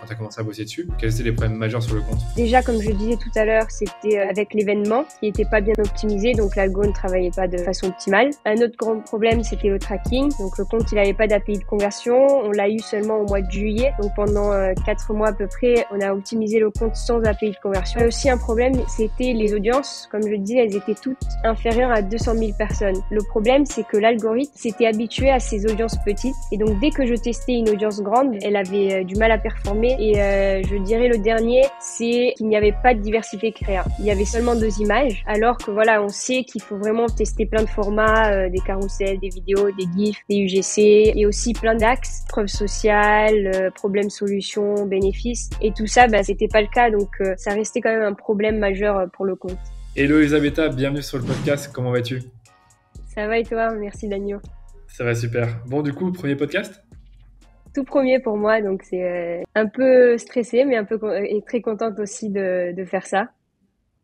quand tu as commencé à bosser dessus? Quels étaient les problèmes majeurs sur le compte? Déjà, comme je disais tout à l'heure, c'était avec l'événement qui n'était pas bien optimisé, donc l'algo ne travaillait pas de façon optimale. Un autre grand problème, c'était le tracking. Donc le compte, il n'avait pas d'API de conversion. On l'a eu seulement au mois de juillet. Donc pendant 4 mois à peu près, on a optimisé le compte sans API de conversion. Et aussi un problème, c'était les audiences. Comme je le disais, elles étaient toutes inférieures à 200 000 personnes. Le problème, c'est que l'algorithme s'était habitué à ces audiences petites. Et donc dès que je testais une audience grande, elle avait du mal à performer. Et je dirais le dernier, c'est qu'il n'y avait pas de diversité créa. Il y avait seulement 2 images, alors que voilà, on sait qu'il faut vraiment tester plein de formats, des carousels, des vidéos, des GIFs, des UGC, et aussi plein d'axes, preuves sociales, problèmes, solutions, bénéfices. Et tout ça, c'était pas le cas, donc ça restait quand même un problème majeur pour le compte. Hello Elisabetta, bienvenue sur le podcast, comment vas-tu? Ça va et toi? Merci Daniel. Ça va super. Bon, du coup, premier podcast? Tout premier pour moi, donc c'est un peu stressé, mais et très contente aussi de faire ça.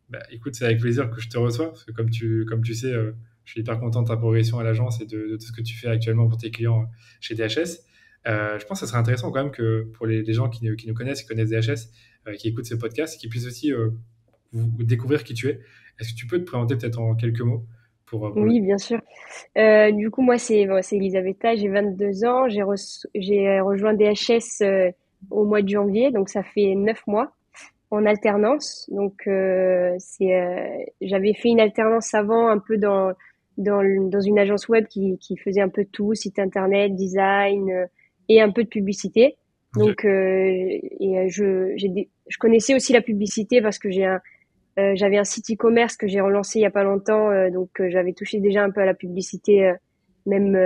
Bah, écoute, c'est avec plaisir que je te reçois, parce que comme tu sais, je suis hyper content de ta progression à l'agence et de tout ce que tu fais actuellement pour tes clients chez DHS. Je pense que ça serait intéressant quand même que pour les gens qui nous connaissent, qui connaissent DHS, qui écoutent ce podcast, qui puissent aussi découvrir qui tu es. Est-ce que tu peux te présenter peut-être en quelques mots pour Oui, bien sûr. Du coup, moi, c'est Elisabetta, j'ai 22 ans, j'ai rejoint DHS au mois de janvier, donc ça fait 9 mois en alternance. Donc, j'avais fait une alternance avant un peu dans une agence web qui faisait un peu tout, site internet, design et un peu de publicité. Ok. Donc, je connaissais aussi la publicité parce que j'avais un site e-commerce que j'ai relancé il y a pas longtemps, donc j'avais touché déjà un peu à la publicité, même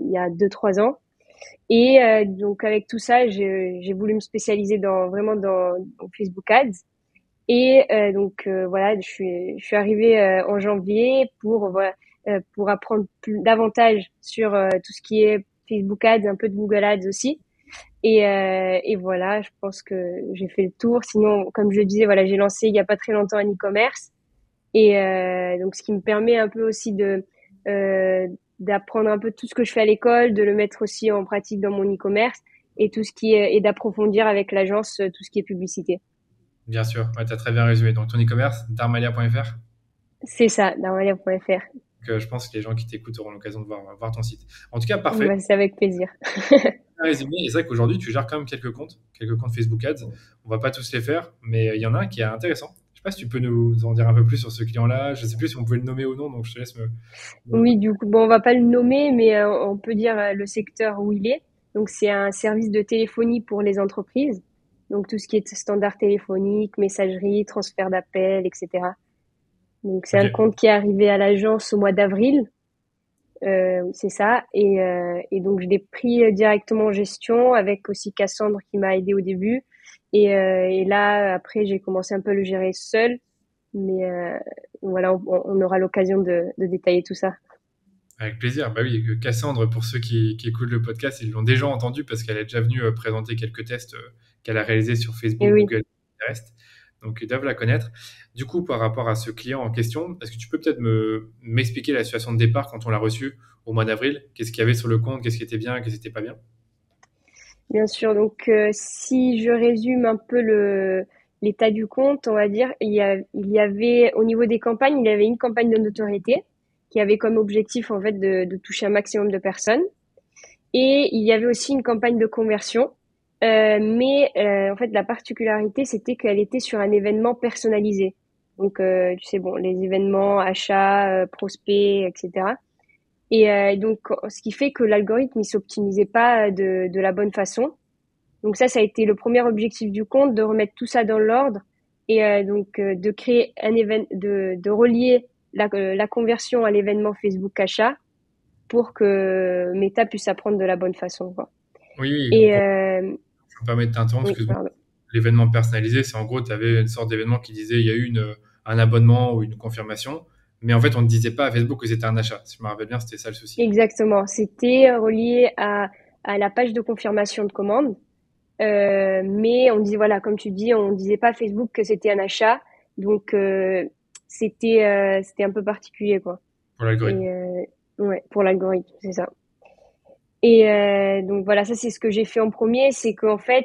il y a 2-3 ans. Et donc avec tout ça, j'ai voulu me spécialiser dans Facebook Ads. Et voilà, je suis arrivée en janvier pour apprendre davantage sur tout ce qui est Facebook Ads, un peu de Google Ads aussi. Et voilà, je pense que j'ai fait le tour. Sinon, comme je le disais, voilà, j'ai lancé il y a pas très longtemps un e-commerce. Et donc, ce qui me permet un peu aussi euh, d'apprendre un peu tout ce que je fais à l'école, de le mettre aussi en pratique dans mon e-commerce et et d'approfondir avec l'agence tout ce qui est publicité. Bien sûr, ouais, tu as très bien résumé. Donc ton e-commerce, darmalia.fr. C'est ça, darmalia.fr. Je pense que les gens qui t'écoutent auront l'occasion de voir ton site. En tout cas, parfait. C'est avec plaisir. Bien résumé. Et c'est vrai qu'aujourd'hui, tu gères quand même quelques comptes Facebook Ads. On va pas tous les faire, mais il y en a un qui est intéressant. Je sais pas si tu peux nous en dire un peu plus sur ce client-là. Je sais plus si on pouvait le nommer ou non, donc je te laisse me- Oui, du coup, bon, on va pas le nommer, mais on peut dire le secteur où il est. Donc, c'est un service de téléphonie pour les entreprises. Donc, tout ce qui est standard téléphonique, messagerie, transfert d'appels, etc. Donc, c'est Ok, un compte qui est arrivé à l'agence au mois d'avril. Oui, c'est ça. Et donc, je l'ai pris directement en gestion avec aussi Cassandre qui m'a aidé au début. Et là, après, j'ai commencé un peu à le gérer seul. Mais voilà, on aura l'occasion de détailler tout ça. avec plaisir. Bah oui, Cassandre, pour ceux qui écoutent le podcast, ils l'ont déjà entendu parce qu'elle est déjà venue présenter quelques tests qu'elle a réalisés sur Et Facebook, oui. Google et Pinterest. Donc, ils doivent la connaître. Du coup, par rapport à ce client en question, est-ce que tu peux peut-être m'expliquer la situation de départ quand on l'a reçu au mois d'avril? Qu'est-ce qu'il y avait sur le compte? Qu'est-ce qui était bien? Qu'est-ce qui n'était pas bien? Bien sûr. Donc, si je résume un peu l'état du compte, on va dire, il y avait, au niveau des campagnes, il y avait une campagne de notoriété qui avait comme objectif, en fait, de toucher un maximum de personnes. Et il y avait aussi une campagne de conversion. Mais en fait, la particularité, c'était qu'elle était sur un événement personnalisé. Donc, tu sais, bon, les événements, achats, prospects, etc. Et donc, ce qui fait que l'algorithme, il s'optimisait pas de la bonne façon. Donc ça a été le premier objectif du compte, de remettre tout ça dans l'ordre et de créer un événement, de relier la conversion à l'événement Facebook achat pour que Meta puisse apprendre de la bonne façon, quoi. Oui, oui, Et je me permets de t'interrompre, oui, excuse-moi. pardon. L'événement personnalisé, c'est en gros, tu avais une sorte d'événement qui disait il y a eu un abonnement ou une confirmation, mais en fait, on ne disait pas à Facebook que c'était un achat. Si je me rappelle bien, c'était ça le souci. Exactement. C'était relié à la page de confirmation de commande. Mais on disait, voilà, comme tu dis, on disait pas à Facebook que c'était un achat. Donc, c'était un peu particulier, quoi. Pour l'algorithme. Et ouais, pour l'algorithme, c'est ça. Et donc voilà, ça c'est ce que j'ai fait en premier, c'est qu'en fait,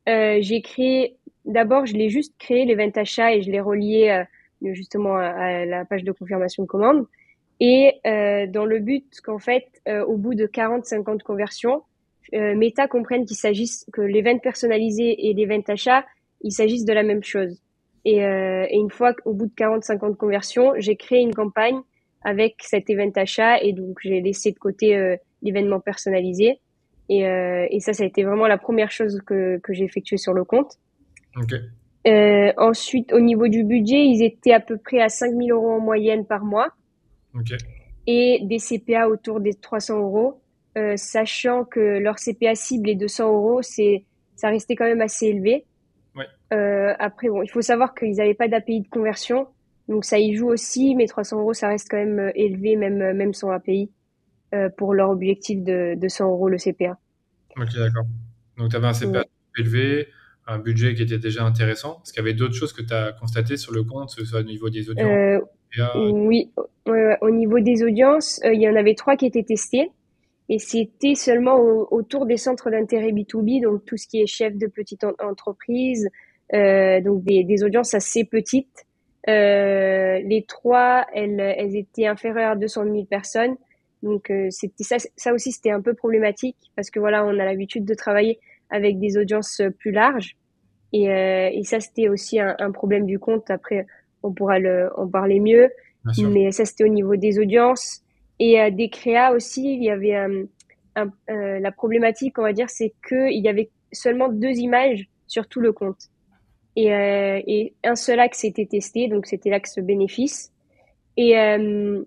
J'ai créé, d'abord, je l'ai juste créé, l'event achat, et je l'ai relié justement à la page de confirmation de commande. Et dans le but qu'en fait, au bout de 40-50 conversions, Meta comprenne qu'il s'agisse que l'event personnalisé et l'event achat, il s'agisse de la même chose. Et une fois qu'au bout de 40-50 conversions, j'ai créé une campagne avec cet event achat et donc j'ai laissé de côté l'événement personnalisé. Et ça a été vraiment la première chose que j'ai effectuée sur le compte. Ok, Ensuite, au niveau du budget, ils étaient à peu près à 5 000 euros en moyenne par mois ok. et des CPA autour des 300 euros, sachant que leur CPA cible est 200 euros, ça restait quand même assez élevé. Ouais. Après, bon, il faut savoir qu'ils n'avaient pas d'API de conversion, donc ça y joue aussi, mais 300 euros, ça reste quand même élevé, même sans API, pour leur objectif de 100 euros le CPA. Ok, d'accord. Donc, tu avais un CPA Ouais. élevé, un budget qui était déjà intéressant. Est-ce qu'il y avait d'autres choses que tu as constatées sur le compte, que ce soit au niveau des audiences, Euh, CPA? oui, ouais, au niveau des audiences, il y en avait 3 qui étaient testés. Et c'était seulement autour des centres d'intérêt B2B, donc tout ce qui est chef de petite entreprise, donc des audiences assez petites. Les 3, elles étaient inférieures à 200 000 personnes. Donc c'était ça aussi c'était un peu problématique parce que voilà, on a l'habitude de travailler avec des audiences plus larges. Et ça c'était aussi un problème du compte. Après, on pourra en parler mieux. Bien sûr. Mais ça c'était au niveau des audiences. Et des créas aussi, il y avait la problématique, on va dire, c'est qu'il y avait seulement 2 images sur tout le compte. Et un seul axe était testé, donc c'était l'axe bénéfice. Et, euh,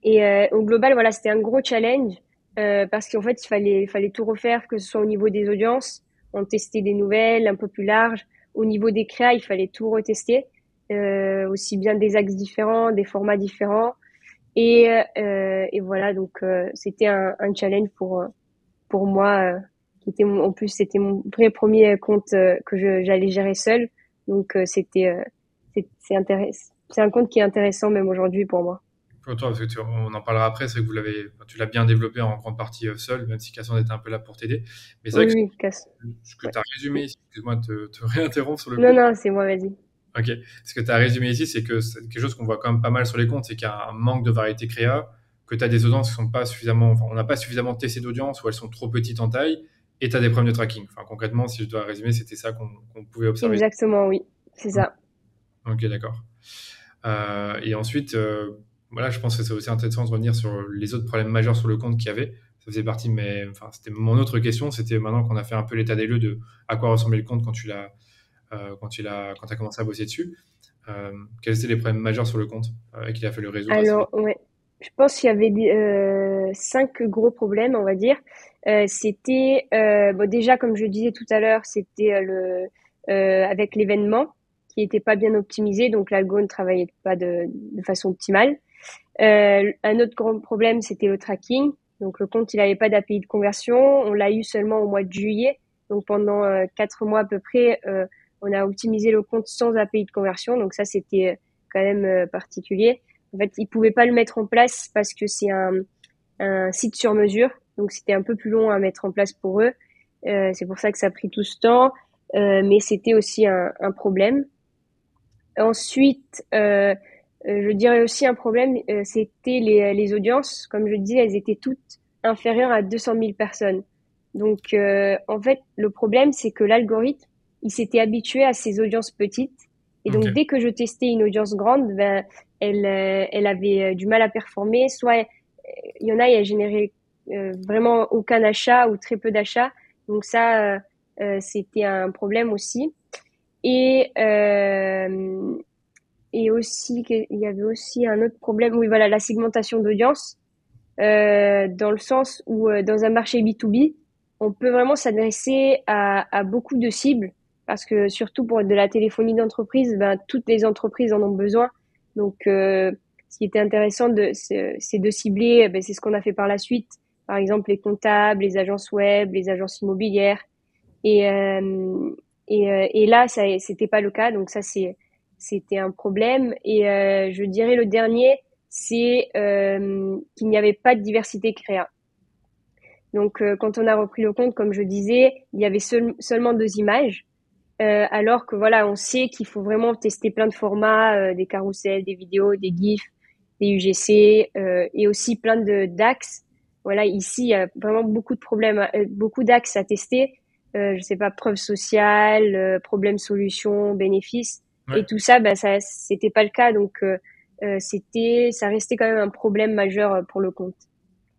et au global, voilà, c'était un gros challenge parce qu'en fait, il fallait tout refaire, que ce soit au niveau des audiences, on testait des nouvelles un peu plus larges. Au niveau des créas, il fallait tout retester, aussi bien des axes différents, des formats différents. Et voilà, donc c'était un challenge pour moi, en plus c'était mon vrai premier compte que j'allais gérer seul. Donc c'est un compte qui est intéressant même aujourd'hui pour moi. Pour toi, parce que on en parlera après, c'est que tu l'as bien développé en grande partie seul, même si Cassandre était un peu là pour t'aider. Mais c'est vrai Oui, que oui, casse. ce que Ouais. tu as résumé ici, excuse-moi de te réinterrompre sur le Non, coup. non, c'est moi, vas-y. Ok. Ce que tu as résumé ici, c'est que c'est quelque chose qu'on voit quand même pas mal sur les comptes, c'est qu'il y a un manque de variété créa, que tu as des audiences qui sont pas suffisamment, enfin, on n'a pas suffisamment testé d'audience ou elles sont trop petites en taille, et tu as des problèmes de tracking. Enfin, concrètement, si je dois résumer, c'était ça qu'on pouvait observer. Exactement, oui, c'est ça. Ok, d'accord. Et ensuite, voilà, je pense que c'est aussi intéressant de revenir sur les autres problèmes majeurs sur le compte qu'il y avait. Ça faisait partie de enfin, c'était mon autre question. C'était maintenant qu'on a fait un peu l'état des lieux de à quoi ressemblait le compte quand tu as commencé à bosser dessus. Quels étaient les problèmes majeurs sur le compte et qu'il a fallu résoudre assez vite? Alors, ouais, je pense qu'il y avait 5 gros problèmes, on va dire. C'était, bon, déjà, comme je disais tout à l'heure, c'était avec l'événement qui était pas bien optimisé, donc l'algo ne travaillait pas de façon optimale. Un autre grand problème, c'était le tracking. Donc le compte, il n'avait pas d'API de conversion. On l'a eu seulement au mois de juillet. Donc pendant 4 mois à peu près, on a optimisé le compte sans API de conversion. Donc ça, c'était quand même particulier. En fait, ils pouvaient pas le mettre en place parce que c'est un site sur mesure. Donc c'était un peu plus long à mettre en place pour eux. C'est pour ça que ça a pris tout ce temps. Mais c'était aussi un problème. Ensuite, je dirais aussi un problème, c'était les audiences. Comme je disais, elles étaient toutes inférieures à 200 000 personnes. Donc, en fait, le problème, c'est que l'algorithme, il s'était habitué à ces audiences petites. Et Ok, donc, dès que je testais une audience grande, ben, elle avait du mal à performer. Soit, il y en a, elle générait vraiment aucun achat ou très peu d'achats. Donc ça, c'était un problème aussi. Et et aussi, il y avait aussi un autre problème, oui, voilà, la segmentation d'audience, dans le sens où dans un marché B2B, on peut vraiment s'adresser à beaucoup de cibles, parce que surtout pour de la téléphonie d'entreprise, ben, toutes les entreprises en ont besoin. Donc, ce qui était intéressant, c'est de cibler, ben, c'est ce qu'on a fait par la suite, par exemple les comptables, les agences web, les agences immobilières. Et, et là, c'était pas le cas, donc ça, c'était un problème. Et je dirais le dernier, c'est qu'il n'y avait pas de diversité créa. Donc, quand on a repris le compte, comme je disais, il y avait seulement 2 images. Alors que voilà, on sait qu'il faut vraiment tester plein de formats, des carousels, des vidéos, des GIFs, des UGC, et aussi plein de d'axes. Voilà, ici, il y a vraiment beaucoup de problèmes, beaucoup d'axes à tester. Je sais pas, preuve sociale, problème solution, bénéfice, et Ouais, tout ça, bah ça, c'était pas le cas. Donc, ça restait quand même un problème majeur pour le compte.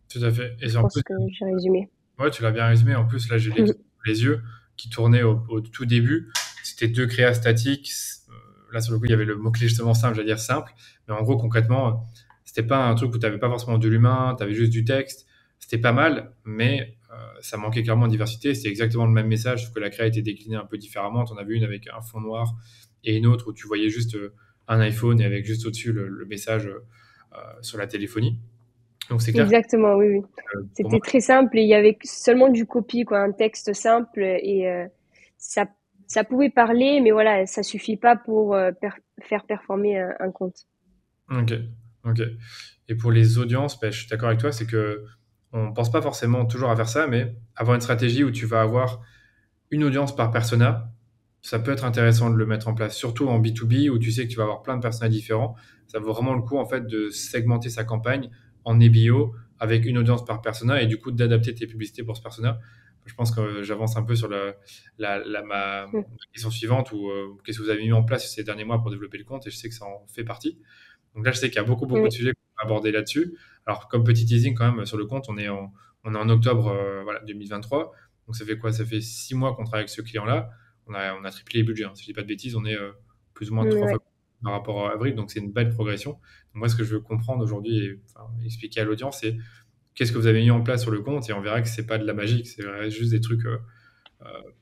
tout à fait. Et Je en pense plus, que j'ai résumé. ouais, tu l'as bien résumé. En plus, là, j'ai l'exemple sous les yeux qui tournait au tout début. C'était deux créas statiques. Là, sur le coup, il y avait le mot-clé justement simple, j'allais dire simple. Mais en gros, concrètement, c'était pas un truc où tu n'avais pas forcément de l'humain, tu avais juste du texte. C'était pas mal, mais ça manquait clairement de diversité. C'était exactement le même message, sauf que la créa était déclinée un peu différemment. Tu en avais une avec un fond noir et une autre où tu voyais juste un iPhone et avec juste au-dessus le message sur la téléphonie. Donc c'est clair Exactement, oui, oui. que pour moi, C'était très simple et il y avait seulement du copie, quoi, un texte simple et ça, ça pouvait parler, mais voilà, ça suffit pas pour faire performer un compte. ok, ok. Et pour les audiences, ben, je suis d'accord avec toi, c'est que on pense pas forcément toujours à faire ça, mais avoir une stratégie où tu vas avoir une audience par persona, ça peut être intéressant de le mettre en place, surtout en B2B où tu sais que tu vas avoir plein de personas différents. Ça vaut vraiment le coup en fait de segmenter sa campagne en EBO avec une audience par persona et du coup d'adapter tes publicités pour ce persona. Je pense que j'avance un peu sur ma Mm. question suivante ou qu'est-ce que vous avez mis en place ces derniers mois pour développer le compte et je sais que ça en fait partie. Donc là, je sais qu'il y a beaucoup de Oui, sujets qu'on va aborder là-dessus. Alors, comme petit teasing quand même sur le compte, on est en octobre voilà, 2023. Donc ça fait quoi? Ça fait 6 mois qu'on travaille avec ce client-là. On a triplé les budgets, hein. Si je dis pas de bêtises, on est plus ou moins 3 fois ouais, par rapport à avril. Donc c'est une belle progression. Donc, moi, ce que je veux comprendre aujourd'hui et enfin, expliquer à l'audience, c'est qu'est-ce que vous avez mis en place sur le compte et on verra que c'est pas de la magie, que c'est juste des trucs euh,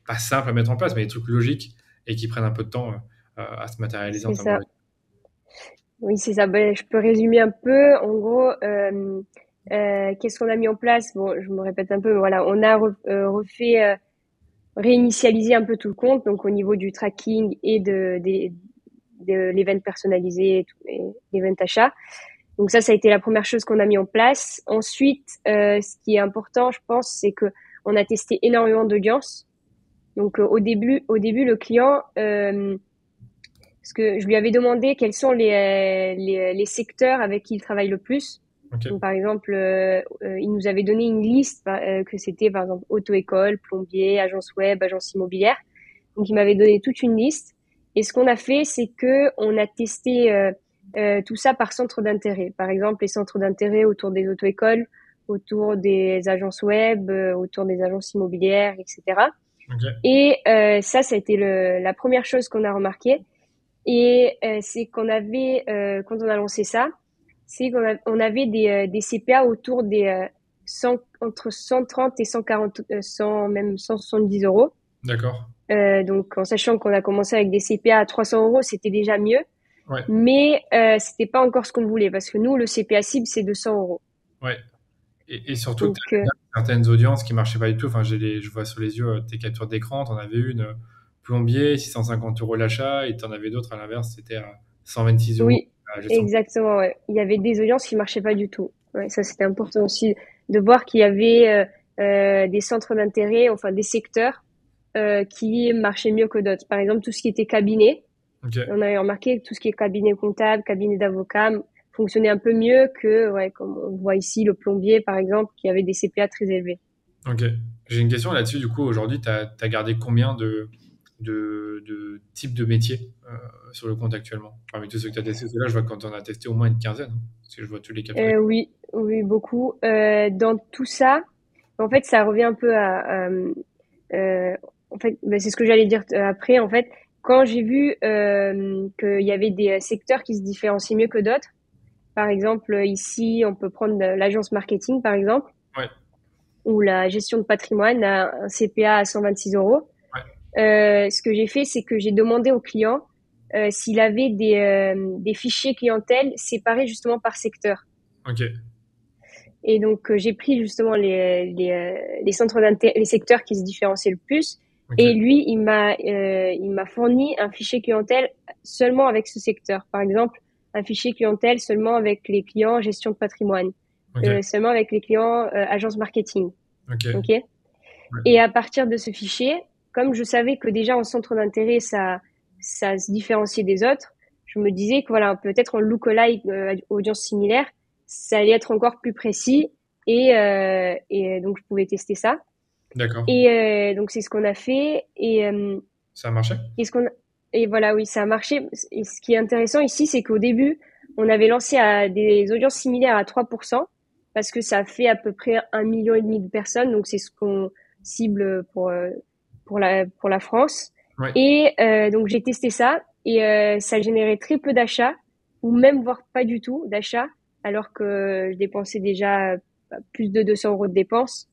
pas simples à mettre en place, mais des trucs logiques et qui prennent un peu de temps à se matérialiser en c'est termes de ça. résultats. Oui, c'est ça. Ben, je peux résumer un peu. En gros, qu'est-ce qu'on a mis en place? Bon, je me répète un peu, mais voilà, on a refait, réinitialisé un peu tout le compte, donc au niveau du tracking et de l'event personnalisé et l'event achat. Donc ça a été la première chose qu'on a mis en place. Ensuite, ce qui est important, je pense, c'est que on a testé énormément d'audience. Donc au début, le client, parce que je lui avais demandé quels sont les secteurs avec qui il travaille le plus. Ok, Donc par exemple, il nous avait donné une liste que c'était par exemple auto-école, plombier, agence web, agence immobilière. Donc il m'avait donné toute une liste. Et ce qu'on a fait, c'est que on a testé tout ça par centre d'intérêt. Par exemple, les centres d'intérêt autour des auto-écoles, autour des agences web, autour des agences immobilières, etc. ok, Et ça a été la première chose qu'on a remarqué. Et c'est qu'on avait, quand on a lancé ça, c'est on avait des CPA autour des 100, entre 130 et 140, 100, même 170 euros. d'accord. Donc, en sachant qu'on a commencé avec des CPA à 300 euros, c'était déjà mieux. Ouais, Mais c'était pas encore ce qu'on voulait parce que nous, le CPA cible, c'est 200 euros. ouais. Et surtout que tu Donc, avais certaines audiences qui marchaient pas du tout. Enfin, je vois sous les yeux tes captures d'écran. Tu en avais une plombier, 650 euros l'achat, et tu en avais d'autres à l'inverse, c'était à 126 euros oui, la gestion. exactement. Ouais. Il y avait des audiences qui marchaient pas du tout. Ouais, ça, c'était important aussi de voir qu'il y avait des centres d'intérêt, enfin des secteurs qui marchaient mieux que d'autres. Par exemple, tout ce qui était cabinet. Ok, On avait remarqué que tout ce qui est cabinet comptable, cabinet d'avocat fonctionnait un peu mieux que, ouais, comme on voit ici, le plombier, par exemple, qui avait des CPA très élevés. ok. J'ai une question là-dessus. Du coup, aujourd'hui, tu as gardé combien de types de métiers sur le compte actuellement? Parmi tous ceux que tu as testés, parce que là, je vois que quand on a testé au moins une quinzaine, hein, parce que je vois tous les captures d'écran. Oui, oui, beaucoup. Dans tout ça, en fait, ça revient un peu en fait, ben, c'est ce que j'allais dire après. En fait, quand j'ai vu qu'il y avait des secteurs qui se différenciaient mieux que d'autres, par exemple, ici, on peut prendre l'agence marketing, par exemple, Ouais, ou la gestion de patrimoine à un CPA à 126 euros. ouais, Ce que j'ai fait, c'est que j'ai demandé au client s'il avait des fichiers clientèle séparés justement par secteur. ok, Et donc, j'ai pris justement les centres d'intérêt, les secteurs qui se différenciaient le plus. Et ok, lui, il m'a fourni un fichier clientèle seulement avec ce secteur. Par exemple, un fichier clientèle seulement avec les clients gestion de patrimoine, ok, seulement avec les clients agence marketing. Ok. Ok. Ouais. Et à partir de ce fichier, comme je savais que déjà en centre d'intérêt, ça se différenciait des autres, je me disais que voilà, peut-être en lookalike, audience similaire, ça allait être encore plus précis et donc je pouvais tester ça. D'accord. Et donc c'est ce qu'on a fait Ça a marché? et ce qu'on et voilà, oui, ça a marché. Et ce qui est intéressant ici, c'est qu'au début, on avait lancé à des audiences similaires à 3% parce que ça fait à peu près 1,5 million de personnes, donc c'est ce qu'on cible pour la France. Oui. Et donc j'ai testé ça et ça générait très peu d'achats ou même voire pas du tout d'achats alors que je dépensais déjà plus de 200 euros de dépenses.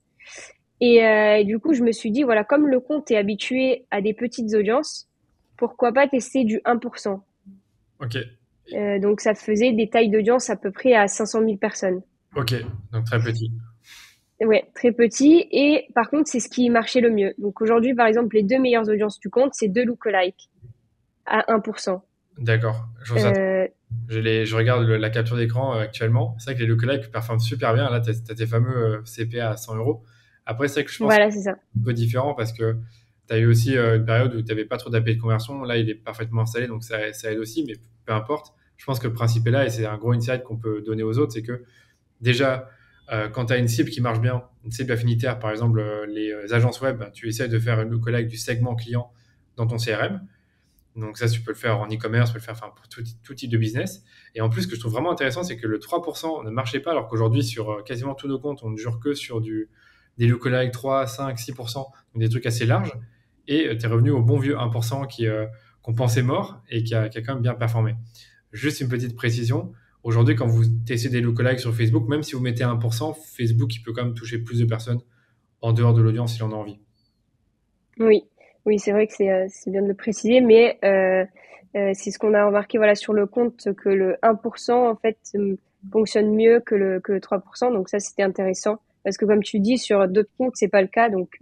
Et du coup, je me suis dit, voilà, comme le compte est habitué à des petites audiences, pourquoi pas tester du 1%. Ok. Donc, ça faisait des tailles d'audience à peu près à 500 000 personnes. Ok. Donc très petit. Ouais, très petit. Et par contre, c'est ce qui marchait le mieux. Donc aujourd'hui, par exemple, les deux meilleures audiences du compte, c'est deux lookalike à 1%. D'accord. Je trouve ça. Euh, Je regarde la capture d'écran actuellement. C'est vrai que les lookalikes performent super bien. Là, tu as tes fameux CPA à 100 euros. Après, c'est vrai que je pense que voilà, c'est ça. c'est un peu différent parce que tu as eu aussi une période où tu n'avais pas trop d'API de conversion. Là, il est parfaitement installé, donc ça aide aussi, mais peu importe. Je pense que le principe est là et c'est un gros insight qu'on peut donner aux autres. C'est que déjà, quand tu as une cible qui marche bien, une cible affinitaire, par exemple les agences web, ben, tu essaies de faire une lookalike du segment client dans ton CRM. Donc ça, tu peux le faire en e-commerce, tu peux le faire enfin, pour tout type de business. Et en plus, ce que je trouve vraiment intéressant, c'est que le 3% ne marchait pas, alors qu'aujourd'hui, sur quasiment tous nos comptes, on ne jure que sur des lookalikes 3, 5, 6%, donc des trucs assez larges. Et tu es revenu au bon vieux 1% qu'on pensait mort et qui a quand même bien performé. Juste une petite précision. Aujourd'hui, quand vous testez des lookalikes sur Facebook, même si vous mettez 1%, Facebook, il peut quand même toucher plus de personnes en dehors de l'audience s'il en a envie. Oui, oui, c'est vrai que c'est bien de le préciser, mais c'est ce qu'on a remarqué voilà sur le compte que le 1% en fait fonctionne mieux que le 3%. Donc ça c'était intéressant parce que comme tu dis sur d'autres comptes c'est pas le cas, donc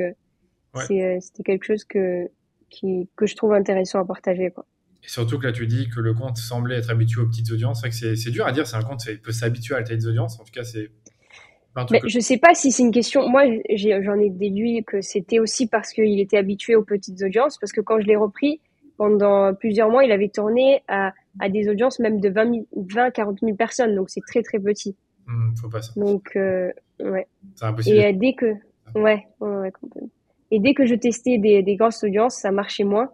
Ouais. c'était quelque chose que je trouve intéressant à partager quoi. Et surtout que là, tu dis que le compte semblait être habitué aux petites audiences. C'est vrai que c'est dur à dire, c'est un compte qui peut s'habituer à la taille des audiences. En tout cas, c'est pas un truc Mais que... je sais pas si c'est une question. Moi, j'en ai déduit que c'était aussi parce qu'il était habitué aux petites audiences. Parce que quand je l'ai repris, pendant plusieurs mois, il avait tourné à des audiences même de 40 000 personnes. Donc, c'est très, très petit. Faut pas ça. Donc, ouais. C'est impossible. Et dès que, ouais, complètement. Et dès que je testais des grosses audiences, ça marchait moins.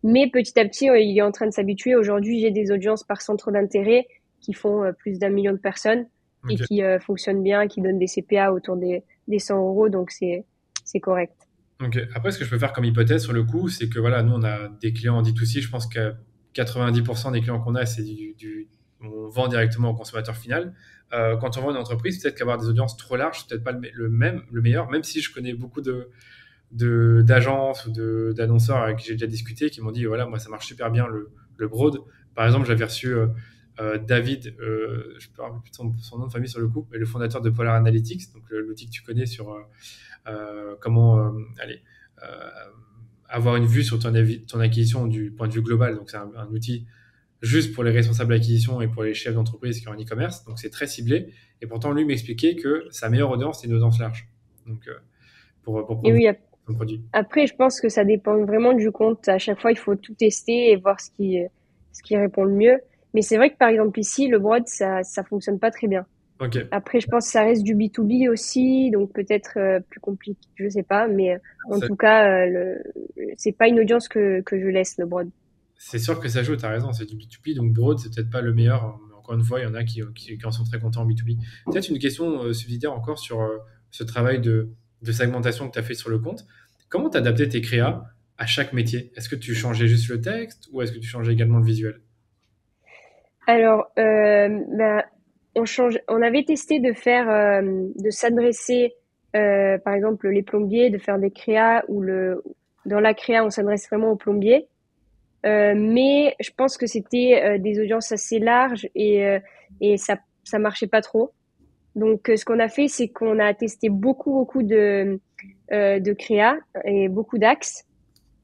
Mais petit à petit, il est en train de s'habituer. Aujourd'hui, j'ai des audiences par centre d'intérêt qui font plus d'un million de personnes et Ok. qui fonctionnent bien, qui donnent des CPA autour des 100 euros. Donc, c'est correct. Ok. Après, ce que je peux faire comme hypothèse sur le coup, c'est que voilà, nous, on a des clients en D2C. Je pense que 90% des clients qu'on a, c'est on vend directement au consommateur final. Quand on vend une entreprise, peut-être qu'avoir des audiences trop larges, c'est peut-être pas le meilleur, même si je connais beaucoup d'agences ou d'annonceurs avec qui j'ai déjà discuté qui m'ont dit voilà, moi, ça marche super bien le broad. Par exemple, j'avais reçu David, je ne me rappelle plus de son nom de famille sur le coup, mais le fondateur de Polar Analytics, donc l'outil que tu connais sur comment allez, euh, avoir une vue sur ton acquisition du point de vue global. Donc, c'est un outil juste pour les responsables d'acquisition et pour les chefs d'entreprise qui ont un e-commerce. Donc, c'est très ciblé. Et pourtant, lui m'expliquait que sa meilleure audience, c'est une audience large. Donc, pour Et oui, promouvoir son produit. après, je pense que ça dépend vraiment du compte. À chaque fois, il faut tout tester et voir ce qui répond le mieux. Mais c'est vrai que par exemple ici, le broad, ça fonctionne pas très bien. Ok. Après, je pense que ça reste du B2B aussi, donc peut-être plus compliqué, je sais pas, mais en tout cas, c'est pas une audience que je laisse le broad. C'est sûr que ça joue, tu as raison, c'est du B2B, donc Broad, c'est peut-être pas le meilleur. Mais encore une fois, il y en a qui en sont très contents en B2B. Peut-être une question subsidiaire encore sur ce travail de segmentation que tu as fait sur le compte. Comment tu as adapté tes créas à chaque métier? Est-ce que tu changeais juste le texte ou est-ce que tu changeais également le visuel? Alors, bah, on avait testé de faire, de s'adresser, par exemple les plombiers, de faire des créas où dans la créa on s'adresse vraiment aux plombiers. Mais je pense que c'était des audiences assez larges et ça marchait pas trop. Donc, ce qu'on a fait, c'est qu'on a testé beaucoup de créa et beaucoup d'axes.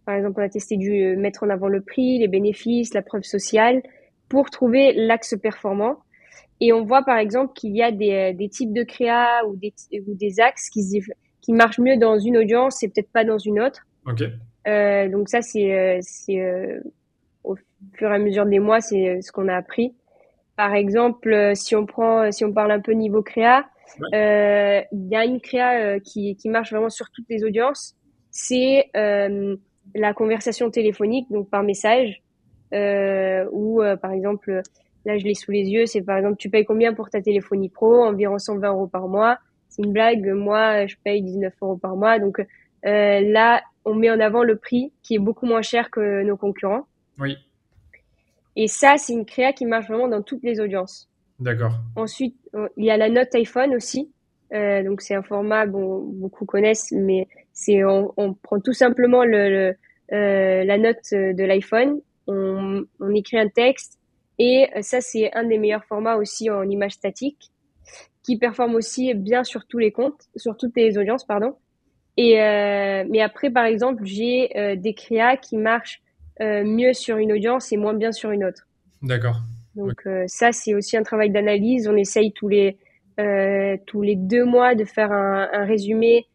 Par exemple, on a testé du mettre en avant le prix, les bénéfices, la preuve sociale pour trouver l'axe performant. Et on voit par exemple qu'il y a des types de créa ou des axes qui marche mieux dans une audience et peut-être pas dans une autre. Ok. Donc ça, au fur et à mesure des mois, c'est ce qu'on a appris. Par exemple, si on parle un peu niveau créa, Ouais. il y a une créa qui marche vraiment sur toutes les audiences. C'est la conversation téléphonique, donc par message, ou par exemple, là je l'ai sous les yeux, c'est par exemple, tu payes combien pour ta téléphonie pro? Environ 120 euros par mois. C'est une blague, moi je paye 19 euros par mois. Donc là, on met en avant le prix qui est beaucoup moins cher que nos concurrents. Oui. Et ça, c'est une créa qui marche vraiment dans toutes les audiences. D'accord. Ensuite, il y a la note iPhone aussi. Donc c'est un format, bon, beaucoup connaissent, mais on prend tout simplement la note de l'iPhone, on écrit un texte, et ça c'est un des meilleurs formats aussi en image statique, qui performe aussi bien sur tous les comptes, sur toutes les audiences, pardon. Mais après, par exemple, j'ai des créas qui marchent mieux sur une audience et moins bien sur une autre. D'accord. Donc ça, c'est aussi un travail d'analyse. On essaye tous les 2 mois de faire un résumé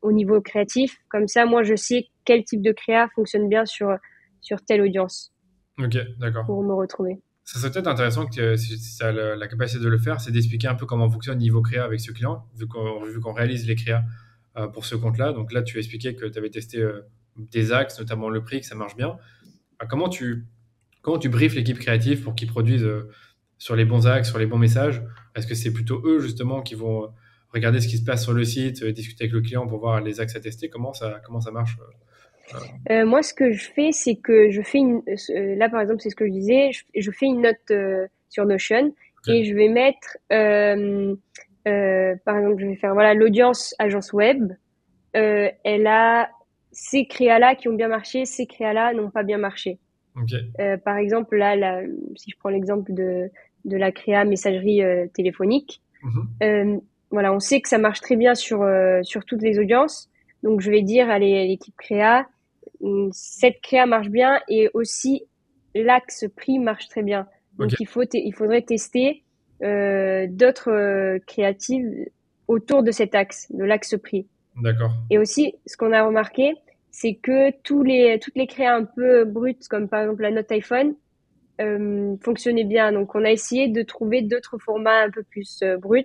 au niveau créatif. Comme ça, moi, je sais quel type de créa fonctionne bien sur telle audience Ok, d'accord. pour me retrouver. Ça serait peut-être intéressant que si tu as la capacité de le faire, c'est d'expliquer un peu comment fonctionne niveau créa avec ce client, vu qu'on réalise les créas pour ce compte-là. Donc là, tu as expliqué que tu avais testé des axes, notamment le prix, que ça marche bien. Comment tu briefes l'équipe créative pour qu'ils produisent sur les bons axes, sur les bons messages? Est-ce que c'est plutôt eux, justement, qui vont regarder ce qui se passe sur le site, discuter avec le client pour voir les axes à tester? Comment ça marche? Moi, ce que je fais, c'est que là, par exemple, c'est ce que je disais, je fais une note sur Notion et Ok, je vais mettre, par exemple, je vais faire, voilà, l'audience agence web. Elle a ces créas-là qui ont bien marché, ces créas-là n'ont pas bien marché. ok. Par exemple, là, si je prends l'exemple de la créa messagerie téléphonique, Mhm. euh, voilà, on sait que ça marche très bien sur toutes les audiences. Donc, je vais dire à l'équipe créa, cette créa marche bien et aussi l'axe prix marche très bien. Ok, Donc, il faudrait tester d'autres créatives autour de cet axe, de l'axe prix. d'accord. Et aussi, ce qu'on a remarqué, c'est que toutes les créas un peu brutes, comme par exemple la note iPhone, fonctionnaient bien. Donc, on a essayé de trouver d'autres formats un peu plus bruts.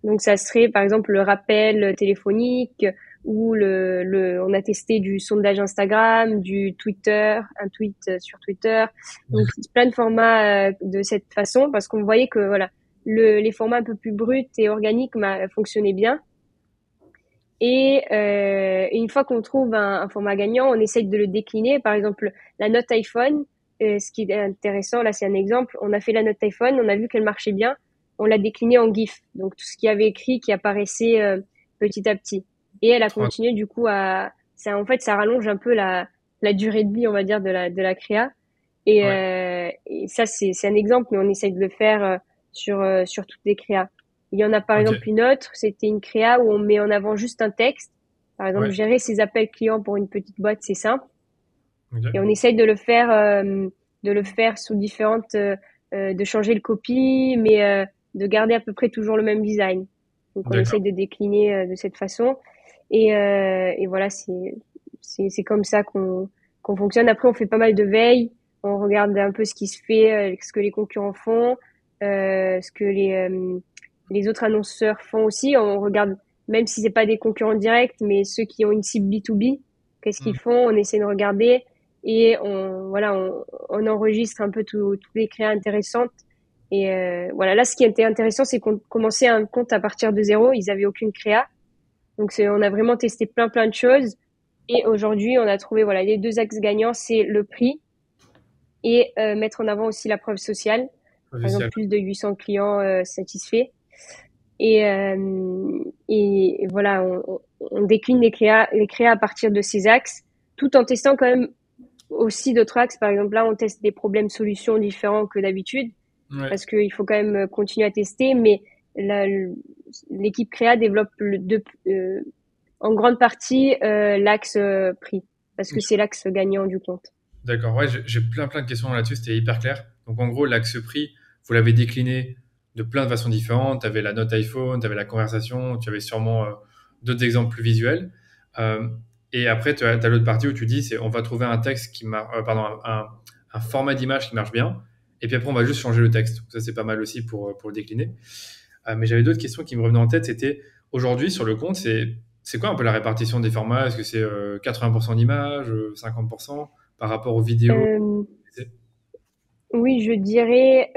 Donc, ça serait par exemple le rappel téléphonique ou on a testé du sondage Instagram, du Twitter, un tweet sur Twitter. Donc, plein de formats de cette façon parce qu'on voyait que voilà, les formats un peu plus bruts et organiques fonctionnaient bien. Et une fois qu'on trouve un format gagnant, on essaye de le décliner. Par exemple, la note iPhone, ce qui est intéressant, là c'est un exemple, on a fait la note iPhone, on a vu qu'elle marchait bien, on l'a déclinée en GIF. Donc tout ce qu'il y avait écrit qui apparaissait petit à petit. Et elle a Trop- continué du coup en fait, ça rallonge un peu la durée de vie, on va dire, de la créa. Ouais, Et ça, c'est un exemple, mais on essaye de le faire sur toutes les créas. Il y en a par ok, exemple une autre, c'était une créa où on met en avant juste un texte. Par exemple, ouais, gérer ses appels clients pour une petite boîte, c'est simple. Et on ok, essaye de le faire sous de changer le copy, mais de garder à peu près toujours le même design. Donc on essaye d'accord. de décliner de cette façon. Et voilà, c'est comme ça qu'on fonctionne. Après, on fait pas mal de veille. On regarde un peu ce qui se fait, ce que les concurrents font, ce que les autres annonceurs font aussi. On regarde, même si c'est pas des concurrents directs, mais ceux qui ont une cible B2B, qu'est-ce qu'ils Hmm. font? On essaie de regarder et on enregistre un peu toutes les créas intéressantes. Et voilà, là, ce qui était intéressant, c'est qu'on commençait un compte à partir de zéro. Ils avaient aucune créa. Donc, on a vraiment testé plein de choses. Et aujourd'hui, on a trouvé, voilà, les deux axes gagnants, c'est le prix et mettre en avant aussi la preuve sociale. Par exemple, Officiel. plus de 800 clients satisfaits. Et, voilà, on décline les créas à partir de ces axes, tout en testant quand même aussi d'autres axes. Par exemple, là, on teste des problèmes solutions différents que d'habitude, Ouais. parce qu'il faut quand même continuer à tester, mais l'équipe créa développe en grande partie l'axe prix, parce que Ok. c'est l'axe gagnant du compte. D'accord, ouais, j'ai plein de questions là-dessus, c'était hyper clair. Donc en gros, l'axe prix, vous l'avez décliné de plein de façons différentes. Tu avais la note iPhone, tu avais la conversation, tu avais sûrement d'autres exemples plus visuels. Euh, et après, tu as l'autre partie où tu dis, on va trouver un texte qui marche, pardon, un format d'image qui marche bien. Et puis après, on va juste changer le texte. Ça, c'est pas mal aussi pour le décliner. Mais j'avais d'autres questions qui me revenaient en tête. C'était aujourd'hui sur le compte, c'est quoi un peu la répartition des formats? Est-ce que c'est 80% d'images, 50% par rapport aux vidéos? Euh, oui, je dirais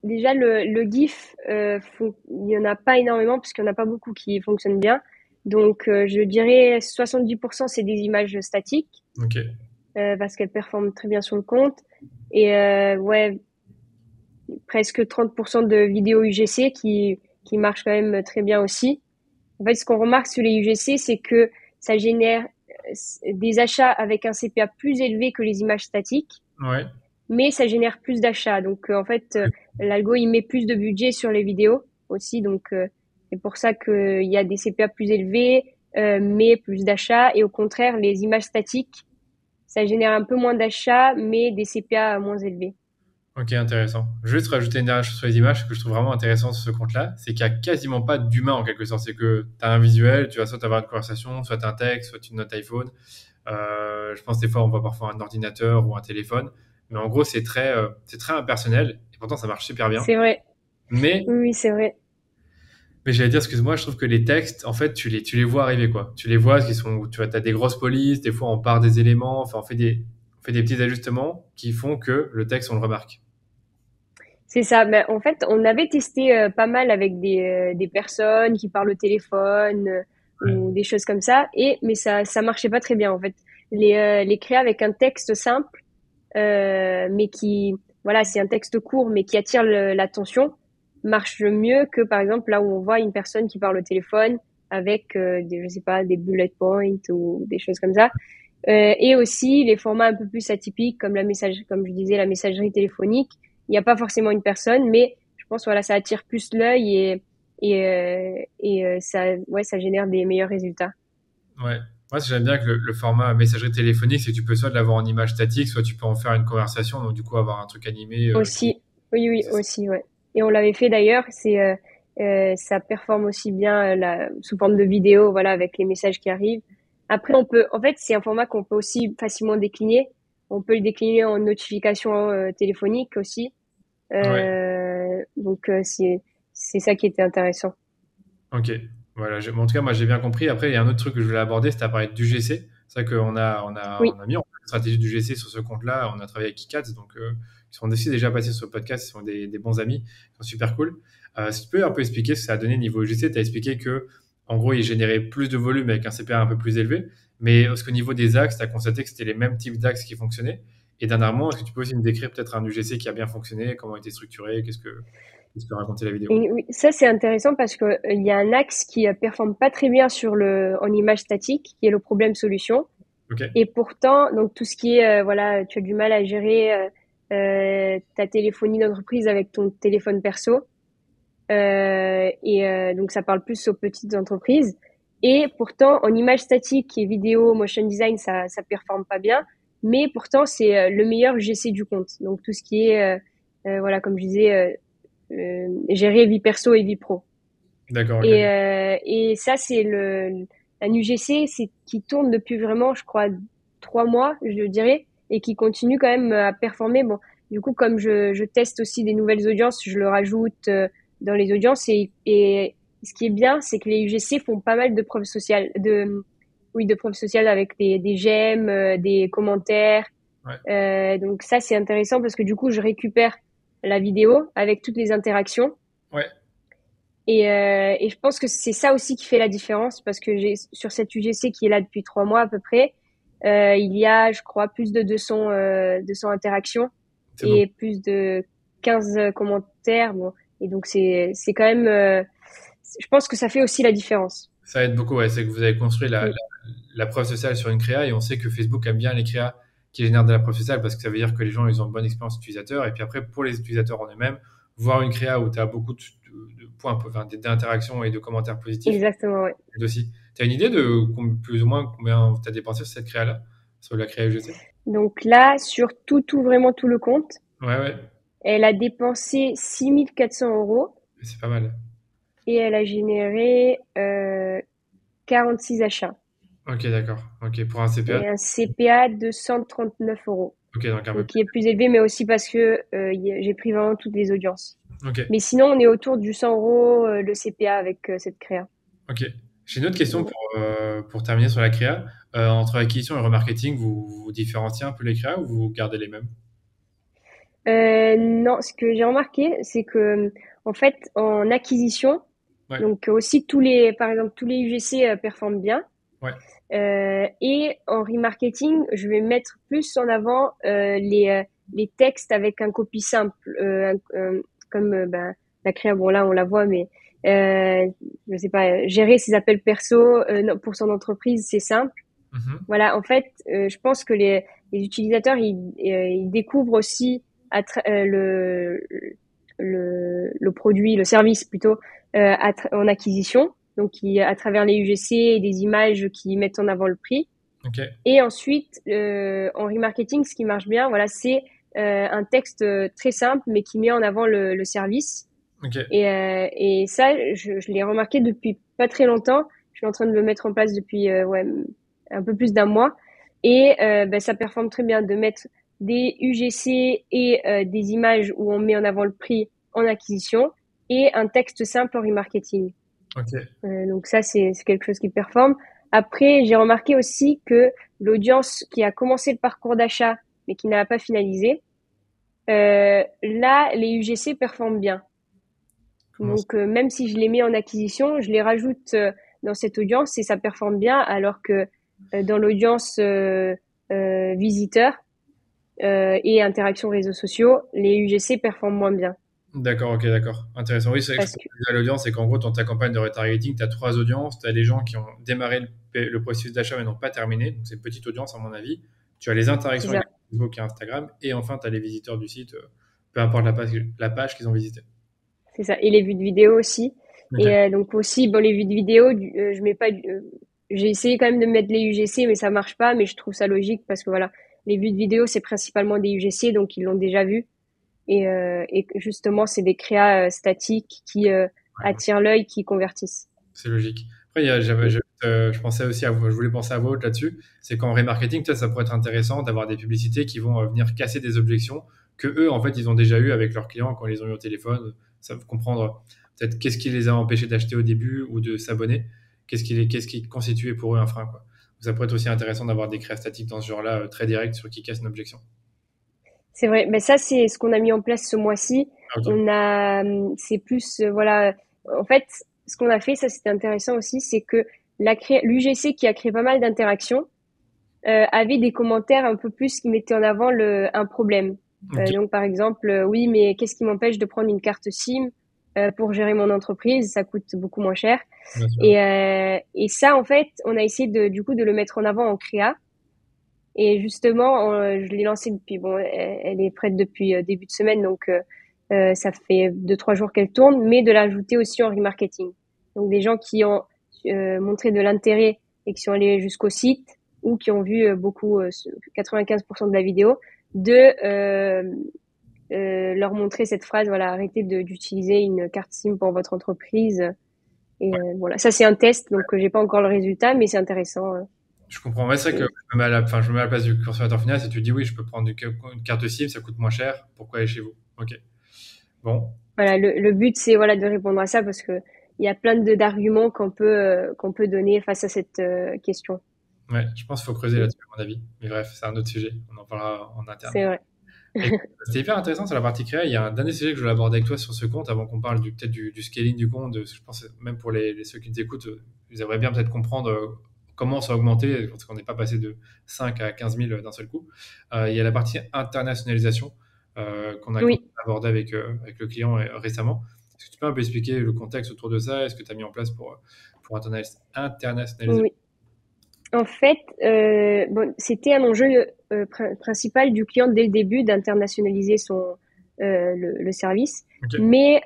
déjà le GIF, il y en a pas énormément parce qu'il y en a pas beaucoup qui fonctionnent bien. Donc je dirais 70% c'est des images statiques Ok, parce qu'elles performent très bien sur le compte. Et ouais, presque 30% de vidéos UGC qui marchent quand même très bien aussi. En fait, ce qu'on remarque sur les UGC, c'est que ça génère des achats avec un CPA plus élevé que les images statiques, ouais, mais ça génère plus d'achats. Donc, en fait, l'algo, il met plus de budget sur les vidéos aussi. Donc, c'est pour ça qu'il y a des CPA plus élevés, mais plus d'achats. Et au contraire, les images statiques, ça génère un peu moins d'achats, mais des CPA moins élevés. ok, intéressant. Je vais juste rajouter une dernière chose sur les images que je trouve vraiment intéressant sur ce compte-là, c'est qu'il n'y a quasiment pas d'humain en quelque sorte. C'est que tu as un visuel, tu vas soit avoir une conversation, soit un texte, soit une note iPhone. Je pense des fois on voit parfois un ordinateur ou un téléphone, mais en gros c'est très impersonnel et pourtant ça marche super bien. C'est vrai. Mais Oui, oui, c'est vrai. Mais j'allais dire, excuse-moi, je trouve que les textes, en fait, tu les vois arriver, quoi. Tu les vois, parce qu'ils sont, tu vois, t'as des grosses polices, des fois on part des éléments, enfin, on fait des petits ajustements qui font que le texte, on le remarque. C'est ça. Mais en fait, on avait testé pas mal avec des personnes qui parlent au téléphone Ouais. ou des choses comme ça. Mais ça marchait pas très bien en fait. Les créer avec un texte simple, mais qui, voilà, c'est un texte court, mais qui attire l'attention, marche mieux que par exemple là où on voit une personne qui parle au téléphone avec je sais pas, des bullet points ou des choses comme ça. Et aussi les formats un peu plus atypiques comme comme je disais, la messagerie téléphonique. Il n'y a pas forcément une personne, mais je pense voilà, ça attire plus l'œil et ça, ouais, ça génère des meilleurs résultats. Ouais. Moi, j'aime bien que le format messagerie téléphonique, c'est que tu peux soit l'avoir en image statique, soit tu peux en faire une conversation, donc du coup avoir un truc animé qui. Aussi, oui, oui, aussi, ouais. Et on l'avait fait d'ailleurs. Ça performe aussi bien sous forme de vidéo, voilà, avec les messages qui arrivent. Après, en fait, c'est un format qu'on peut aussi facilement décliner. On peut le décliner en notification téléphonique aussi. Ouais. Donc c'est ça qui était intéressant. Ok. Voilà. En tout cas, moi, j'ai bien compris. Après, il y a un autre truc que je voulais aborder, c'était à parler du GC. C'est vrai Oui, on a mis en place une stratégie du GC sur ce compte-là. On a travaillé avec Kikats, donc ils sont aussi déjà passés sur le podcast. Ils sont des bons amis. Ils sont super cool. Si tu peux un peu expliquer ce que ça a donné niveau GC, tu as expliqué que, en gros, ils généraient plus de volume avec un CPA un peu plus élevé. Mais est-ce qu'au niveau des axes, tu as constaté que c'était les mêmes types d'axes qui fonctionnaient? Et dernièrement, est-ce que tu peux aussi me décrire peut-être un UGC qui a bien fonctionné, comment il était structuré, qu'est-ce que racontait la vidéo? et oui, ça c'est intéressant parce que il y a un axe qui performe pas très bien en image statique, qui est le problème solution. Ok. Et pourtant, donc tout ce qui est voilà, tu as du mal à gérer ta téléphonie d'entreprise avec ton téléphone perso. Donc ça parle plus aux petites entreprises. Et pourtant, en image statique et vidéo, motion design, ça performe pas bien. Mais pourtant, c'est le meilleur GC du compte. Donc tout ce qui est, voilà, comme je disais, gérer vie perso et vie pro. D'accord, ok. Et ça, c'est un UGC qui tourne depuis vraiment, je crois, 3 mois, je dirais, et qui continue quand même à performer. Bon, du coup, comme je teste aussi des nouvelles audiences, je le rajoute dans les audiences. Et ce qui est bien, c'est que les UGC font pas mal de preuves sociales, oui, de preuves sociales avec des j'aime, des commentaires. Ouais. Donc ça, c'est intéressant parce que du coup, je récupère la vidéo avec toutes les interactions. Ouais. Et je pense que c'est ça aussi qui fait la différence parce que sur cette UGC qui est là depuis 3 mois à peu près, il y a, je crois, plus de 200 interactions C'est beaucoup. et plus de 15 commentaires. Bon, et donc c'est quand même, je pense que ça fait aussi la différence. Ça aide beaucoup, ouais. C'est que vous avez construit Mm. la preuve sociale sur une créa et on sait que Facebook aime bien les créas qui génèrent de la preuve sociale parce que ça veut dire que les gens ils ont une bonne expérience utilisateur. Et puis après, pour les utilisateurs en eux-mêmes, voir une créa où tu as beaucoup de points, enfin, d'interactions et de commentaires positifs, Exactement, ouais. ça aide aussi. Tu as une idée de plus ou moins combien tu as dépensé sur cette créa-là, sur la créa UGC? Donc là, sur vraiment tout le compte, Ouais, ouais. elle a dépensé 6 400 euros. C'est pas mal. et elle a généré 46 achats Ok, d'accord. Ok, pour un CPA. et un CPA de 139 euros. Ok, donc un peu Donc, plus. qui est plus élevé, mais aussi parce que j'ai pris vraiment toutes les audiences. Ok, Mais sinon, on est autour du 100 euros le CPA avec cette créa. ok. J'ai une autre question pour terminer sur la créa. Entre acquisition et remarketing, vous différenciez un peu les créas ou vous gardez les mêmes? Non, ce que j'ai remarqué, c'est que en fait, en acquisition, Ouais, donc aussi tous les, par exemple, tous les UGC performent bien. ouais. Et en remarketing, je vais mettre plus en avant les textes avec un copy simple, comme ben, la créa. Bon là, on la voit, mais je sais pas, gérer ses appels perso non, pour son entreprise, c'est simple. Mhm. Voilà, en fait, je pense que les utilisateurs, ils découvrent aussi le produit, le service plutôt, en acquisition, donc à travers les UGC et des images qui mettent en avant le prix. Ok, Et ensuite, en remarketing, ce qui marche bien, voilà, c'est un texte très simple, mais qui met en avant le service. ok. Et ça, je l'ai remarqué depuis pas très longtemps. Je suis en train de le mettre en place depuis ouais, un peu plus d'un mois. Et ben, ça performe très bien de mettre des UGC et des images où on met en avant le prix en acquisition et un texte simple en remarketing. Ok. Donc ça, c'est quelque chose qui performe. Après, j'ai remarqué aussi que l'audience qui a commencé le parcours d'achat mais qui n'a pas finalisé, là, les UGC performent bien. Comment ça? Donc, même si je les mets en acquisition, je les rajoute dans cette audience et ça performe bien, alors que dans l'audience visiteur et interaction réseaux sociaux, les UGC performent moins bien. D'accord, ok, d'accord. Intéressant. Oui, c'est vrai que je Parce pense que, que l'audience, c'est qu'en gros, dans ta campagne de retargeting, tu as trois audiences. Tu as les gens qui ont démarré le processus d'achat mais n'ont pas terminé. Donc, c'est une petite audience, à mon avis. Tu as les c'est interactions avec ça, Facebook et Instagram. Et enfin, tu as les visiteurs du site, peu importe la page qu'ils ont visitée. c'est ça. Et les vues de vidéo aussi. Ok, Et donc aussi, bon, les vues de vidéo, je mets pas, j'ai essayé quand même de mettre les UGC, mais ça marche pas. Mais je trouve ça logique parce que voilà, les vues de vidéo, c'est principalement des UGC, donc ils l'ont déjà vu. Et justement, c'est des créas statiques qui ouais, donc attirent l'œil, qui convertissent. c'est logique. Après, je pensais aussi je voulais penser à vous là-dessus. C'est qu'en remarketing, peut-être ça pourrait être intéressant d'avoir des publicités qui vont venir casser des objections que eux, en fait, ils ont déjà eu avec leurs clients quand ils ont eu au téléphone. Ça veut comprendre peut-être qu'est-ce qui les a empêchés d'acheter au début ou de s'abonner. Qu'est-ce qui constituait pour eux un frein, quoi. Donc, ça pourrait être aussi intéressant d'avoir des créas statiques dans ce genre-là, très direct sur qui casse une objection. C'est vrai, mais ça, c'est ce qu'on a mis en place ce mois-ci. Ah, ok. C'est plus, voilà, en fait, ce qu'on a fait, ça c'était intéressant aussi, c'est que l'UGC qui a créé pas mal d'interactions avait des commentaires un peu plus qui mettaient en avant un problème. Ok, Donc par exemple, oui, mais qu'est-ce qui m'empêche de prendre une carte SIM pour gérer mon entreprise? Ça coûte beaucoup moins cher. bien sûr. Et ça, en fait, on a essayé du coup de le mettre en avant en créa. Et justement, je l'ai lancée depuis, bon, elle est prête depuis début de semaine, donc ça fait 2, 3 jours qu'elle tourne, mais de l'ajouter aussi en remarketing. Donc des gens qui ont montré de l'intérêt et qui sont allés jusqu'au site ou qui ont vu beaucoup, 95% de la vidéo, de leur montrer cette phrase, voilà, arrêtez d'utiliser une carte SIM pour votre entreprise. Et voilà, ça c'est un test, donc j'ai pas encore le résultat, mais c'est intéressant. Je comprends. Ouais, c'est vrai que Et je me mets à la place du consommateur final. Si tu dis oui, je peux prendre une carte SIM, ça coûte moins cher. Pourquoi aller chez vous? Ok. Bon. voilà, le but c'est voilà de répondre à ça parce que il y a plein d'arguments qu'on peut donner face à cette question. Ouais, je pense qu'il faut creuser Mm. là-dessus, à mon avis. Mais bref, c'est un autre sujet. On en parlera en interne. C'est vrai. Et c'était hyper intéressant sur la partie créa. Il y a un dernier sujet que je voulais aborder avec toi sur ce compte avant qu'on parle peut-être du scaling du compte. Je pense même pour ceux qui nous écoutent, ils aimeraient bien peut-être comprendre comment ça a augmenté parce qu'on n'est pas passé de 5 à 15 000 d'un seul coup. Il y a la partie internationalisation qu'on Oui, a abordée avec le client récemment. Est-ce que tu peux un peu expliquer le contexte autour de ça? Est-ce que tu as mis en place pour internationaliser? oui. En fait, bon, c'était un enjeu principal du client dès le début d'internationaliser le service. Ok, Mais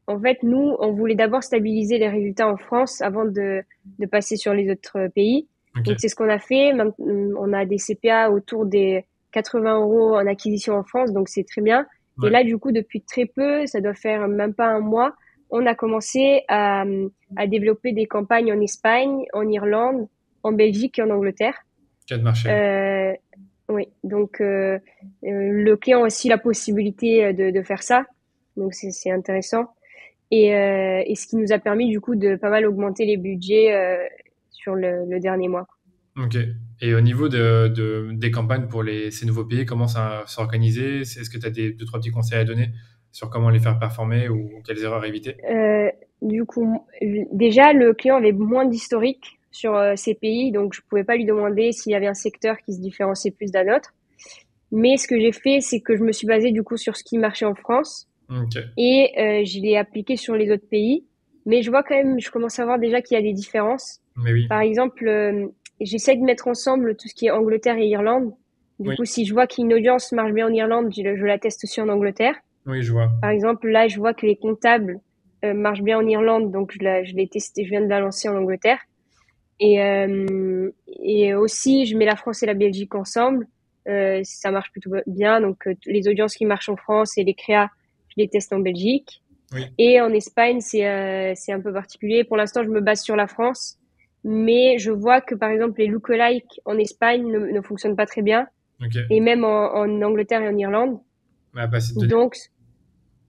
en fait, nous, on voulait d'abord stabiliser les résultats en France avant de passer sur les autres pays. ok, Donc, c'est ce qu'on a fait. On a des CPA autour des 80 euros en acquisition en France, donc c'est très bien. Et ouais, là, du coup, depuis très peu, ça doit faire même pas un mois, on a commencé à développer des campagnes en Espagne, en Irlande, en Belgique et en Angleterre. Cas de marché. Oui, donc le client a aussi la possibilité de faire ça, donc c'est intéressant. Et ce qui nous a permis du coup de pas mal augmenter les budgets sur le dernier mois. Ok. Et au niveau des campagnes pour ces nouveaux pays, comment ça s'organiser? Est-ce que tu as deux, trois petits conseils à donner sur comment les faire performer ou quelles erreurs éviter? Euh, du coup, déjà, le client avait moins d'historique sur ces pays, donc je pouvais pas lui demander s'il y avait un secteur qui se différenciait plus d'un autre. Mais ce que j'ai fait, c'est que je me suis basée du coup sur ce qui marchait en France Ok. et je l'ai appliqué sur les autres pays. Mais je vois quand même, je commence à voir déjà qu'il y a des différences. Mais oui. Par exemple, j'essaie de mettre ensemble tout ce qui est Angleterre et Irlande. Du Oui. coup, si je vois qu'une audience marche bien en Irlande, je la teste aussi en Angleterre. Oui, je vois. Par exemple, là, je vois que les comptables marchent bien en Irlande, donc je l'ai testé, je viens de la lancer en Angleterre. Et aussi, je mets la France et la Belgique ensemble. Ça marche plutôt bien. Donc, les audiences qui marchent en France et les créas, je les teste en Belgique. Oui. Et en Espagne, c'est un peu particulier. Pour l'instant, je me base sur la France, mais je vois que par exemple les lookalike en Espagne ne fonctionnent pas très bien, Ok. et même en Angleterre et en Irlande. Ouais, pas assez de données. Donc,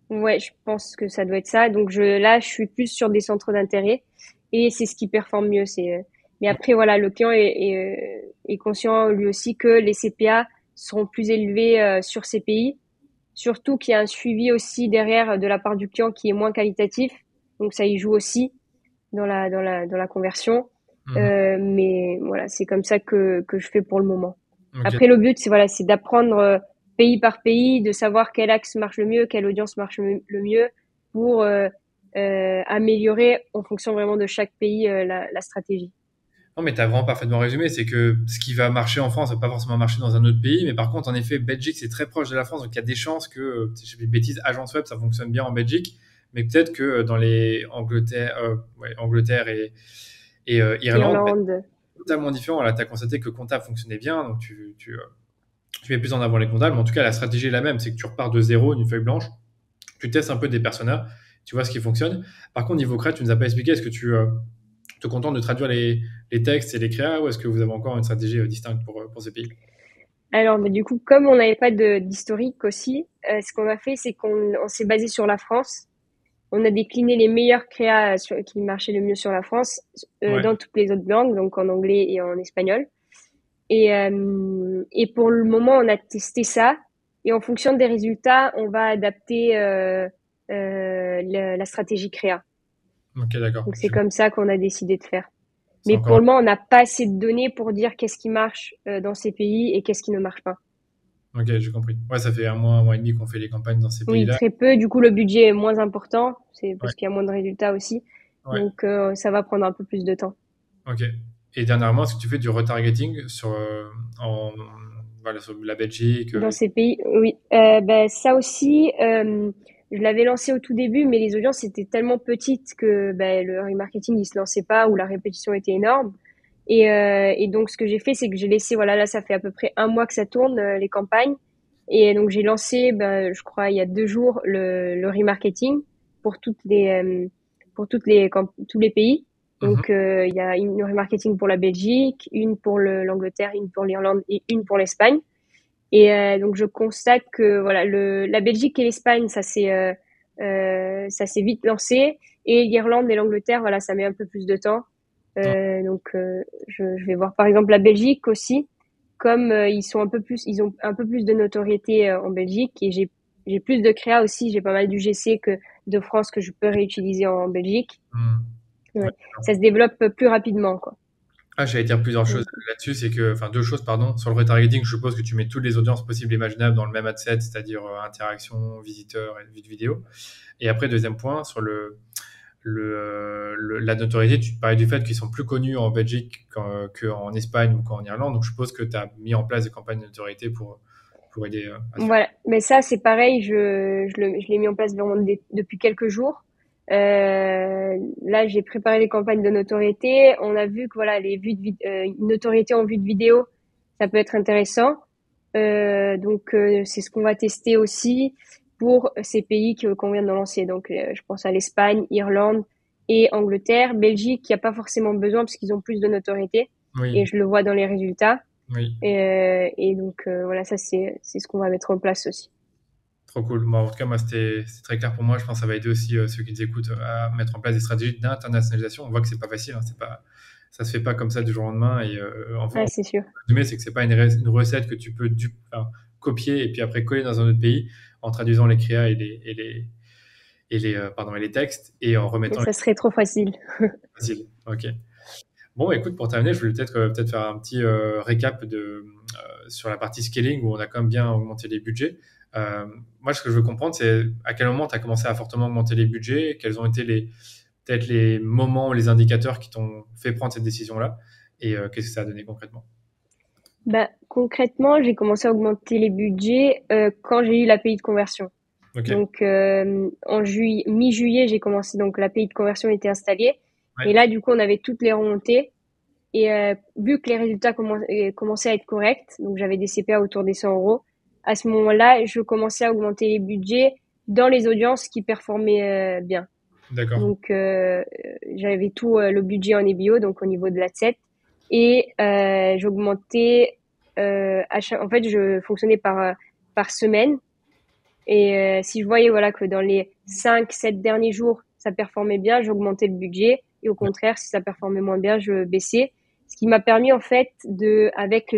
ouais, je pense que ça doit être ça. Donc là, je suis plus sur des centres d'intérêt, et c'est ce qui performe mieux. Mais après, voilà, le client est conscient lui aussi que les CPA seront plus élevés sur ces pays. Surtout qu'il y a un suivi aussi derrière de la part du client qui est moins qualitatif. Donc ça y joue aussi dans la conversion. Mhm. Mais voilà, c'est comme ça que je fais pour le moment. Ok. Après, le but, c'est d'apprendre pays par pays, de savoir quel axe marche le mieux, quelle audience marche le mieux pour améliorer en fonction vraiment de chaque pays la stratégie. Non, mais tu as vraiment parfaitement résumé. C'est que ce qui va marcher en France ne va pas forcément marcher dans un autre pays. Mais par contre, en effet, Belgique, c'est très proche de la France. Donc, il y a des chances que, je fais des bêtises, agence web, ça fonctionne bien en Belgique. Mais peut-être que dans les Angleterre et Irlande, bah, Irlande. c'est totalement différent. Là, tu as constaté que comptable fonctionnait bien. Donc, tu mets plus en avant les comptables. Mais en tout cas, la stratégie est la même. C'est que tu repars de zéro, d'une feuille blanche. Tu testes un peu des personas. Tu vois ce qui fonctionne. Par contre, niveau créa, tu ne nous as pas expliqué. Est-ce que tu te contentes de traduire les textes et les créas ou est-ce que vous avez encore une stratégie distincte pour ces pays? Alors, mais du coup, comme on n'avait pas d'historique aussi, ce qu'on a fait, c'est qu'on s'est basé sur la France. On a décliné les meilleurs créas qui marchaient le mieux sur la France Ouais. dans toutes les autres langues, donc en anglais et en espagnol. Et pour le moment, on a testé ça. Et en fonction des résultats, on va adapter la stratégie créa. Ok, d'accord. Donc c'est comme ça qu'on a décidé de faire. C'est Mais encore. pour le moment, on n'a pas assez de données pour dire qu'est-ce qui marche dans ces pays et qu'est-ce qui ne marche pas. Ok, j'ai compris. Ouais, ça fait un mois et demi qu'on fait les campagnes dans ces Oui, pays-là. très peu. Du coup, le budget est moins important. C'est Ouais, parce qu'il y a moins de résultats aussi. ouais. Donc, ça va prendre un peu plus de temps. Ok. Et dernièrement, est-ce que tu fais du retargeting voilà, sur la Belgique Dans ces pays, oui. Ben, ça aussi, je l'avais lancé au tout début, mais les audiences étaient tellement petites que ben, le remarketing, il se lançait pas ou la répétition était énorme. Et donc, ce que j'ai fait, c'est que j'ai laissé, voilà, là, ça fait à peu près un mois que ça tourne, les campagnes. Et donc, j'ai lancé, ben, je crois, il y a 2 jours, le remarketing pour tous les pays. Mhm. Donc, il y a une remarketing pour la Belgique, une pour l'Angleterre, une pour l'Irlande et une pour l'Espagne. Et donc, je constate que, voilà, la Belgique et l'Espagne, ça s'est vite lancé. Et l'Irlande et l'Angleterre, voilà, ça met un peu plus de temps. Donc, je vais voir par exemple la Belgique aussi, comme ils ont un peu plus de notoriété en Belgique et j'ai plus de créa aussi. J'ai pas mal d'UGC que de France que je peux réutiliser en Belgique. Mhm. Ouais, Ouais, d'accord. ça se développe plus rapidement, quoi. Ah, j'allais dire plusieurs choses Donc, là-dessus. Enfin, deux choses, pardon. Sur le retargeting, je suppose que tu mets toutes les audiences possibles et imaginables dans le même ad set, c'est-à-dire interaction, visiteur et vidéo. Et après, deuxième point, sur la notoriété, tu parlais du fait qu'ils sont plus connus en Belgique qu'en Espagne ou qu'en Irlande. Donc, je suppose que tu as mis en place des campagnes de notoriété pour aider à ce faire. voilà. Mais ça, c'est pareil. Je l'ai mis en place vraiment depuis quelques jours. Là, j'ai préparé les campagnes de notoriété. On a vu que voilà, les vues une notoriété en vue de vidéo, ça peut être intéressant. Donc, c'est ce qu'on va tester aussi pour ces pays qu'on vient de lancer. Donc, je pense à l'Espagne, Irlande et Angleterre. Belgique, il n'y a pas forcément besoin parce qu'ils ont plus de notoriété et Oui, je le vois dans les résultats. oui. Et donc, voilà, ça, c'est ce qu'on va mettre en place aussi. Trop cool. Bon, en tout cas, moi, c'est très clair pour moi. Je pense que ça va aider aussi ceux qui nous écoutent à mettre en place des stratégies d'internationalisation. On voit que c'est pas facile, hein. Ça se fait pas comme ça du jour au lendemain. Et Ah, c'est sûr. résumé, c'est que c'est pas une recette que tu peux enfin, copier et puis après coller dans un autre pays en traduisant les créas et les textes et en Mais remettant les ça serait trop facile. faciles. Ok. Bon, écoute, pour terminer, je voulais peut-être faire un petit récap sur la partie scaling où on a quand même bien augmenté les budgets. Moi, ce que je veux comprendre, c'est à quel moment tu as commencé à fortement augmenter les budgets, quels ont été peut-être les moments ou les indicateurs qui t'ont fait prendre cette décision-là et qu'est-ce que ça a donné concrètement. Bah, concrètement, j'ai commencé à augmenter les budgets quand j'ai eu l'API de conversion. Ok, Donc, en juillet, mi-juillet, j'ai commencé, donc l'API de conversion était installée. Et ouais, là, du coup, on avait toutes les remontées. Et vu que les résultats commençaient à être corrects, donc j'avais des CPA autour des 100 euros, à ce moment-là, je commençais à augmenter les budgets dans les audiences qui performaient bien. d'accord, Donc, j'avais tout le budget en EBO, donc au niveau de l'adset. Et j'augmentais, en fait, je fonctionnais par semaine. Et si je voyais voilà, que dans les 5-7 derniers jours, ça performait bien, j'augmentais le budget. Et au contraire, si ça performait moins bien, je baissais. Ce qui m'a permis, en fait, avec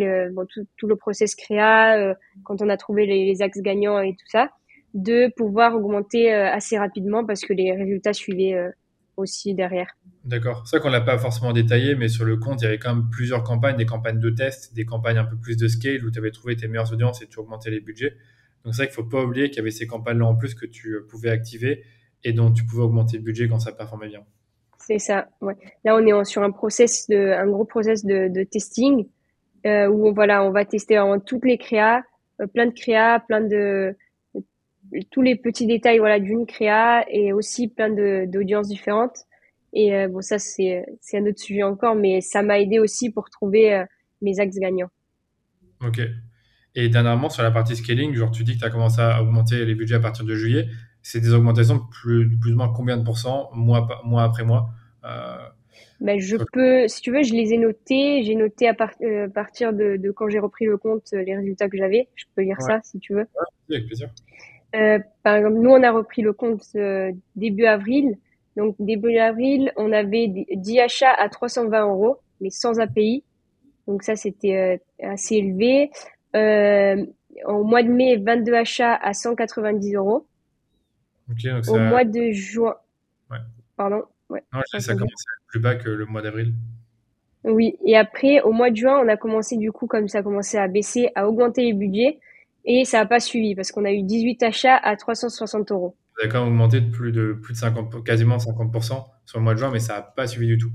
tout le process créa, quand on a trouvé les axes gagnants et tout ça, de pouvoir augmenter assez rapidement parce que les résultats suivaient aussi derrière. d'accord. C'est vrai qu'on l'a pas forcément détaillé, mais sur le compte, il y avait quand même plusieurs campagnes, des campagnes de test, des campagnes un peu plus de scale où tu avais trouvé tes meilleures audiences et tu augmentais les budgets. Donc c'est vrai qu'il faut pas oublier qu'il y avait ces campagnes-là en plus que tu pouvais activer et dont tu pouvais augmenter le budget quand ça performait bien. C'est ça, ouais. Là, on est sur un gros process de testing où voilà, on va tester en toutes les créas, plein de créas, tous les petits détails voilà d'une créa et aussi plein d'audiences différentes. Et bon, ça c'est un autre sujet encore, mais ça m'a aidé aussi pour trouver mes axes gagnants. Ok. Et dernièrement, sur la partie scaling, genre tu dis que tu as commencé à augmenter les budgets à partir de juillet. C'est des augmentations de plus ou moins combien de pourcents, mois après mois euh, Ben, sur- si tu veux, je les ai notés. J'ai noté à partir de quand j'ai repris le compte les résultats que j'avais. Je peux lire Ouais, ça si tu veux. avec plaisir. Par exemple, nous, on a repris le compte début avril. Donc, début avril, on avait 10 achats à 320 euros, mais sans API. Donc, ça, c'était assez élevé. Euh, Au mois de mai, 22 achats à 190 euros. Ok, donc Au ça. mois de juin, Ouais. pardon, ouais, Non, j'ai ça a entendu. commencé à être plus bas que le mois d'avril. Oui, et après, au mois de juin, on a commencé du coup, comme ça a commencé à baisser, à augmenter les budgets. Et ça n'a pas suivi parce qu'on a eu 18 achats à 360 euros. Ça a quand même augmenté de 50, quasiment 50% sur le mois de juin, mais ça n'a pas suivi du tout.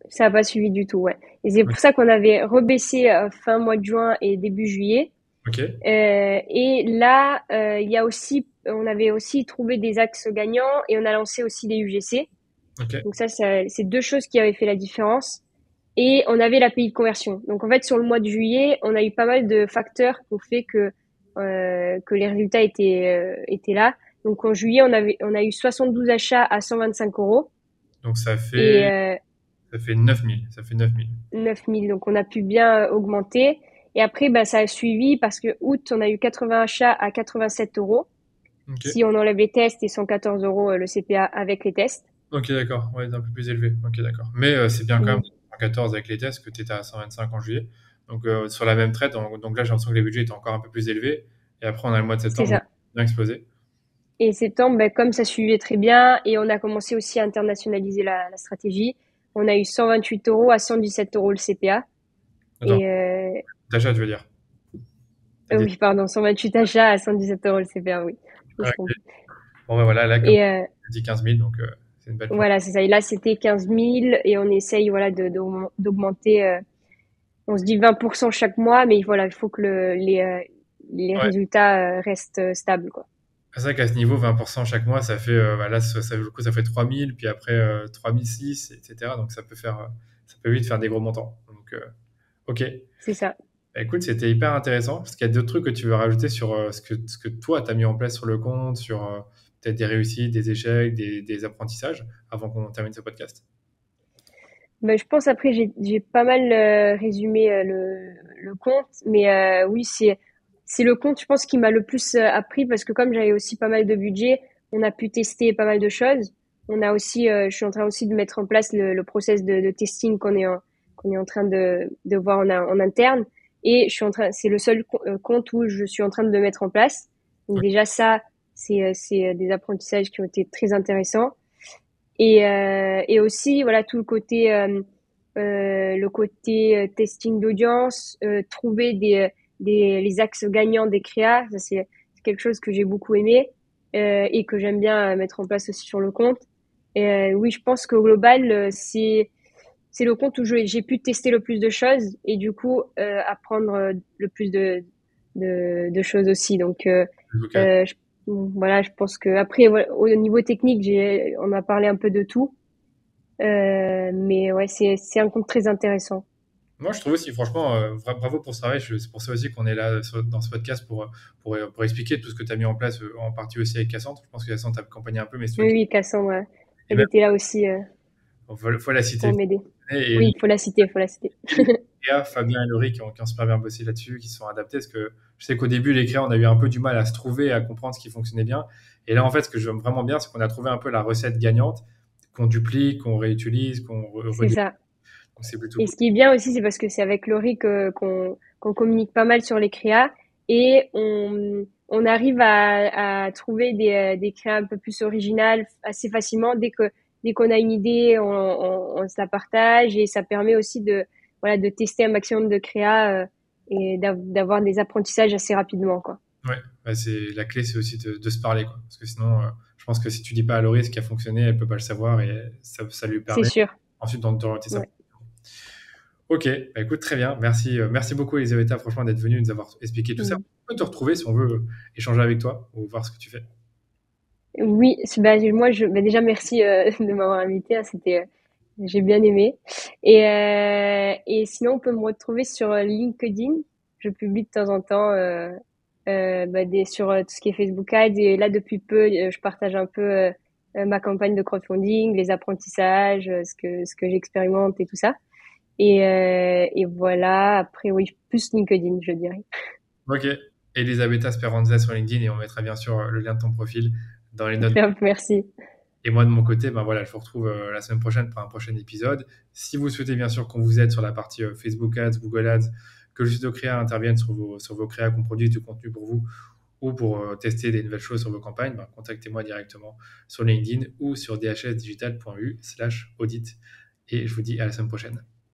Ça n'a pas suivi du tout, ouais. Et c'est Ok. pour ça qu'on avait rebaissé fin mois de juin et début juillet. Ok. Et là, on avait aussi trouvé des axes gagnants et on a lancé aussi des UGC. Ok. Donc ça, c'est deux choses qui avaient fait la différence. Et on avait l'API de conversion. Donc en fait, sur le mois de juillet, on a eu pas mal de facteurs qui ont fait que les résultats étaient là. Donc en juillet, on a eu 72 achats à 125 euros Donc et ça fait 9000. Ça fait 9000. 9000. Donc on a pu bien augmenter. Et après, bah, ça a suivi parce que août, on a eu 80 achats à 87 euros. Ok. Si on enlève les tests et 114 euros le CPA avec les tests. Ok, d'accord. Ouais, c'est un peu plus élevé. Ok, d'accord. Mais c'est bien quand même Mm. 114 avec les tests que tu étais à 125 en juillet. Donc sur la même traite, donc là j'ai l'impression que les budgets étaient encore un peu plus élevés. Et après on a le mois de C'est septembre, donc ça. bien explosé. Et septembre, ben, comme ça suivait très bien, et on a commencé aussi à internationaliser la stratégie. On a eu 128 euros à 117 euros le CPA. Attends, Et d'achat, tu veux dire? T'as dit- oui, pardon, 128 achats à 117 euros le CPA, oui. Je me Ah, suis ok. trompée. Bon, ben voilà, là, comme Et tu dit 15 000, donc c'est une belle progression. voilà, c'est ça. Et là, c'était 15 000 et on essaye voilà, d'augmenter. On se dit 20% chaque mois, mais voilà, il faut que les Ouais. résultats restent stables, quoi. C'est vrai qu'à ce niveau, 20% chaque mois, ça fait, bah, là, le coup, ça fait 3000, puis après 3006, etc. Donc ça peut vite faire des gros montants. Donc, ok. C'est ça. Bah, écoute, c'était hyper intéressant. Parce qu'il y a d'autres trucs que tu veux rajouter sur ce que toi, tu as mis en place sur le compte, sur peut-être des réussites, des échecs, des apprentissages, avant qu'on termine ce podcast. Bah, je pense après j'ai pas mal résumé le compte, mais oui c'est le compte je pense qui m'a le plus appris parce que comme j'avais aussi pas mal de budget, on a pu tester pas mal de choses. On a aussi je suis en train aussi de mettre en place le process de testing qu'on est en train de voir en interne et je suis en train c'est le seul compte où je suis en train de le mettre en place. Donc déjà ça c'est des apprentissages qui ont été très intéressants. Et aussi, voilà, tout le côté testing d'audience, trouver les axes gagnants des créas, ça c'est quelque chose que j'ai beaucoup aimé et que j'aime bien mettre en place aussi sur le compte. Et oui, je pense qu'au global, c'est le compte où j'ai pu tester le plus de choses et du coup apprendre le plus de choses aussi. Donc Ok. euh, je, voilà, je pense que après voilà, au niveau technique, on a parlé un peu de tout, mais ouais, c'est un compte très intéressant. Moi, je trouve aussi, franchement, bravo pour ce travail. C'est pour ça aussi qu'on est là dans ce podcast pour expliquer tout ce que tu as mis en place, en partie aussi avec Cassandre. Je pense que Cassandre t'a accompagné un peu, mais c'est toi Oui, qui. oui, Cassandre, Et elle même, était là aussi faut la citer. pour m'aider. Et Oui, il faut la citer, il faut la citer. Léa, Fabien et Laurie qui ont super bien bossé là-dessus, qui se sont adaptés. Parce que je sais qu'au début, les créas, on a eu un peu du mal à se trouver et à comprendre ce qui fonctionnait bien. Et là, en fait, ce que j'aime vraiment bien, c'est qu'on a trouvé un peu la recette gagnante qu'on duplique, qu'on réutilise, qu'on C'est reduplique. ça. Donc, c'est plutôt Et cool. ce qui est bien aussi, c'est parce que c'est avec Laurie qu'on communique pas mal sur les créas et on arrive à trouver des créas un peu plus originales assez facilement. Dès qu'on a une idée, on se la partage et ça permet aussi voilà, de tester un maximum de créas et d'avoir des apprentissages assez rapidement, quoi. Ouais, bah, la clé, c'est aussi de se parler, quoi. Parce que sinon, je pense que si tu dis pas à Laurie ce qui a fonctionné, elle peut pas le savoir et ça lui C'est permet sûr. ensuite d'orienter sa. Ouais. Ok, bah écoute, très bien. Merci, merci beaucoup, Elisabetta, franchement, d'être venue nous avoir expliqué tout ça. Mm. On peut te retrouver si on veut échanger avec toi ou voir ce que tu fais. Oui, bah, déjà merci de m'avoir invité. J'ai bien aimé. Et sinon, on peut me retrouver sur LinkedIn. Je publie de temps en temps bah, sur tout ce qui est Facebook Ads. Et là, depuis peu, je partage un peu ma campagne de crowdfunding, les apprentissages, ce que j'expérimente et tout ça. Et voilà. Après, oui, plus LinkedIn, je dirais. Ok, Elisabetta Speranza sur LinkedIn et on mettra bien sûr le lien de ton profil dans les notes. Merci. Et moi, de mon côté, ben voilà, je vous retrouve la semaine prochaine pour un prochain épisode. Si vous souhaitez bien sûr qu'on vous aide sur la partie Facebook Ads, Google Ads, que le studio Créa intervienne sur vos créas, qu'on produise du contenu pour vous ou pour tester des nouvelles choses sur vos campagnes, ben, contactez-moi directement sur LinkedIn ou sur dhsdigital.eu/audit. Et je vous dis à la semaine prochaine.